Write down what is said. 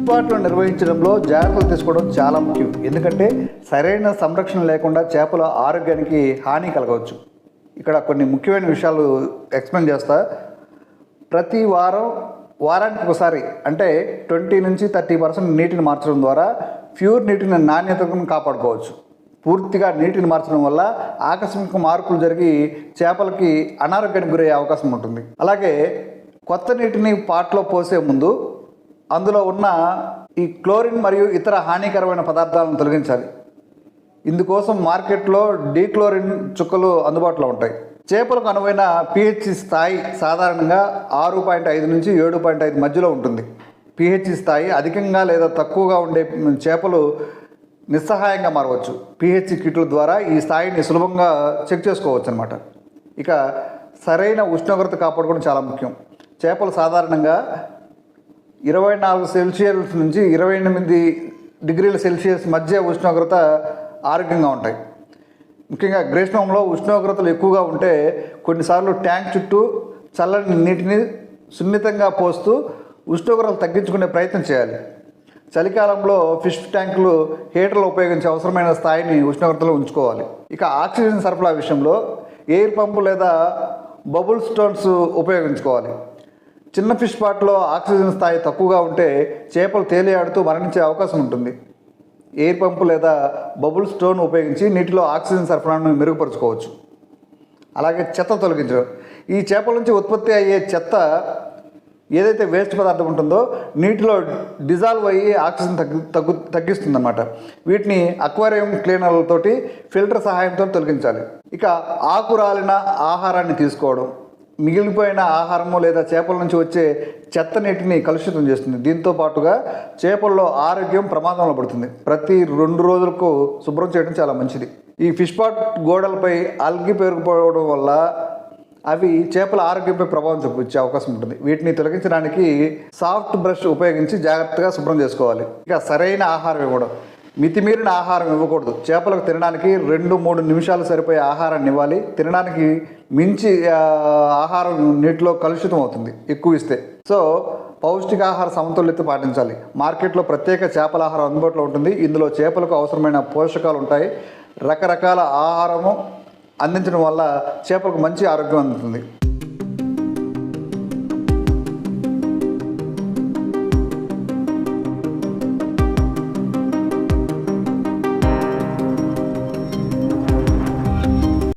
పాట్లు నిర్వహించడంలో జాగ్రత్తలు తీసుకోవడం చాలా ముఖ్యం. ఎందుకంటే సరైన సంరక్షణ లేకుండా చేపల ఆరోగ్యానికి హాని కలగవచ్చు. ఇక్కడ కొన్ని ముఖ్యమైన విషయాలు ఎక్స్ప్లెయిన్ చేస్తా. ప్రతి వారానికి ఒకసారి అంటే 20 నుంచి 30% నీటిని మార్చడం ద్వారా ప్యూర్ నీటిని నాణ్యతను కాపాడుకోవచ్చు. పూర్తిగా నీటిని మార్చడం వల్ల ఆకస్మిక మార్పులు జరిగి చేపలకి అనారోగ్యానికి గురయ్యే అవకాశం ఉంటుంది. అలాగే కొత్త నీటిని పాట్లో పోసే ముందు అందులో ఉన్న ఈ క్లోరిన్ మరియు ఇతర హానికరమైన పదార్థాలను తొలగించాలి. ఇందుకోసం మార్కెట్లో డీక్లోరిన్ చుక్కలు అందుబాటులో ఉంటాయి. చేపలకు అనువైన pH స్థాయి సాధారణంగా 6.5 నుంచి 7.5 మధ్యలో ఉంటుంది. pH స్థాయి అధికంగా లేదా తక్కువగా ఉండే చేపలు నిస్సహాయంగా మారవచ్చు. pH కిట్ల ద్వారా ఈ స్థాయిని సులభంగా చెక్ చేసుకోవచ్చు అన్నమాట. ఇక సరైన ఉష్ణోగ్రత కాపాడుకోవడం చాలా ముఖ్యం. చేపలు సాధారణంగా 24 సెల్సియస్ నుంచి 28 డిగ్రీల సెల్సియస్ మధ్య ఉష్ణోగ్రత ఆరోగ్యంగా ఉంటాయి. ముఖ్యంగా గ్రీష్మంలో ఉష్ణోగ్రతలు ఎక్కువగా ఉంటే కొన్నిసార్లు ట్యాంక్ చుట్టూ చల్లని నీటిని సున్నితంగా పోస్తూ ఉష్ణోగ్రతలు తగ్గించుకునే ప్రయత్నం చేయాలి. చలికాలంలో ఫిష్ ట్యాంకులు హీటర్లు ఉపయోగించే అవసరమైన స్థాయిని ఉష్ణోగ్రతలో ఉంచుకోవాలి. ఇక ఆక్సిజన్ సరఫరా విషయంలో ఎయిర్ పంపు లేదా బబుల్ స్టోన్స్ ఉపయోగించుకోవాలి. చిన్న ఫిష్ పాట్లో ఆక్సిజన్ స్థాయి తక్కువగా ఉంటే చేపలు తేలియాడుతూ మరణించే అవకాశం ఉంటుంది. ఎయిర్ పంపు లేదా బబుల్ స్టోన్ ఉపయోగించి నీటిలో ఆక్సిజన్ సరఫరాను మెరుగుపరుచుకోవచ్చు. అలాగే చెత్త తొలగించడం. ఈ చేపల నుంచి ఉత్పత్తి అయ్యే చెత్త ఏదైతే వేస్ట్ పదార్థం ఉంటుందో నీటిలో డిజాల్వ్ అయ్యి ఆక్సిజన్ తగ్గిస్తుందన్నమాట. వీటిని అక్వేరియం క్లీనర్లతోటి ఫిల్టర్ సహాయంతో తొలగించాలి. ఇక ఆకురాలిన ఆహారాన్ని తీసుకోవడం మిగిలిపోయిన ఆహారము లేదా చేపల నుంచి వచ్చే చెత్త నీటిని కలుషితం చేస్తుంది. దీంతో పాటుగా చేపల్లో ఆరోగ్యం ప్రమాదంలో పడుతుంది. ప్రతి 2 రోజులకు శుభ్రం చేయడం చాలా మంచిది. ఈ ఫిష్ పాట్ గోడలపై అల్గి పెరిగిపోవడం వల్ల అవి చేపల ఆరోగ్యంపై ప్రభావం చూపించే అవకాశం ఉంటుంది. వీటిని తొలగించడానికి సాఫ్ట్ బ్రష్ ఉపయోగించి జాగ్రత్తగా శుభ్రం చేసుకోవాలి. ఇక సరైన ఆహారం ఇవ్వడం. మితిమీరిన ఆహారం ఇవ్వకూడదు. చేపలకు తినడానికి 2-3 నిమిషాలు సరిపోయే ఆహారాన్ని ఇవ్వాలి. తినడానికి మించి ఆహారం నీటిలో కలుషితం అవుతుంది ఎక్కువ ఇస్తే. సో పౌష్టికాహార సమతుల్యత పాటించాలి. మార్కెట్లో ప్రత్యేక చేపల ఆహారం అందుబాటులో ఉంటుంది. ఇందులో చేపలకు అవసరమైన పోషకాలు ఉంటాయి. రకరకాల ఆహారము అందించడం వల్ల చేపలకు మంచి ఆరోగ్యం అందుతుంది.